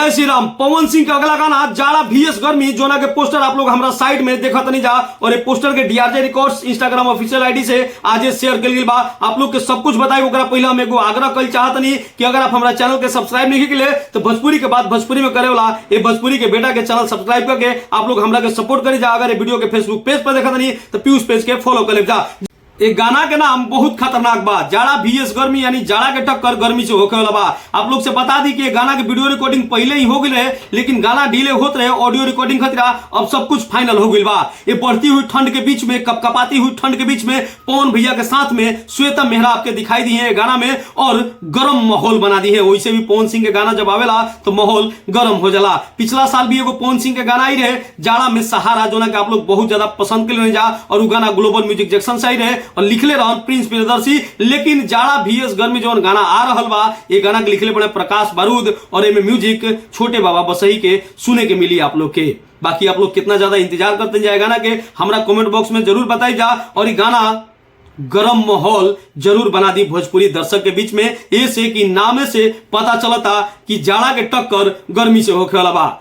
जय श्री राम। पवन सिंह का अगला गाना जाड़ा VS गर्मी जोना के पोस्टर आप लोग हमारा साइड में देखा नहीं जा और ये पोस्टर के DRJ records Instagram official ID से आज शेयर कर गई बा। आप लोग के सब कुछ बताई ओकरा पहले हम एगो आग्रह कर चाहत नहीं कि अगर आप हमारा चैनल के सब्सक्राइब नहीं किए तो भोजपुरी के बाद भोजपुरी में करे वाला ये भोजपुरी के बेटा के चैनल सब्सक्राइब करके आप लोग हमारा के सपोर्ट करी जा। अगर ये वीडियो के फेसबुक पेज पर देखा नहीं तो पीयूष पेज के फॉलो कर ले जा। एक गाना के नाम बहुत खतरनाक बा, जाड़ा VS गर्मी यानी जाड़ा के टक्कर गर्मी से होके वाला बा। आप लोग से बता दी कि गाना के वीडियो रिकॉर्डिंग पहले ही हो गई है, लेकिन गाना डिले होते रहे ऑडियो रिकॉर्डिंग खतरा अब सब कुछ फाइनल हो गई बा। ये बढ़ती हुई ठंड के बीच में, कपकपाती हुई ठंड के बीच में पवन भैया के साथ में श्वेता मेहरा आपके दिखाई दी है गाना में और गर्म माहौल बना दी है। वैसे भी पवन सिंह के गाना जब आवेला तो माहौल गर्म हो जाला। पिछला साल भी एगो पवन सिंह के गाना आई रहे जाड़ा में सहारा, जो ना कि आप लोग बहुत ज्यादा पसंद कर ले जा और वो गाना ग्लोबल म्यूजिक जंक्शन से आई रहे और लिखले रहन प्रिंस प्रियदर्शी। लेकिन जाड़ा VS गर्मी जो गाना आ रहल बा ये गाना के लिखले बड़े प्रकाश बारूद और एमे म्यूजिक छोटे बाबा बसही के सुने के मिली आप लोग के। बाकी आप लोग कितना ज्यादा इंतजार करते जाए गाना के हमरा कमेंट बॉक्स में जरूर बताई जा और ये गाना गरम माहौल जरूर बना दी भोजपुरी दर्शक के बीच में, ऐसे कि नामे से पता चलता कि जाड़ा के टक्कर गर्मी से होखे वाला बा।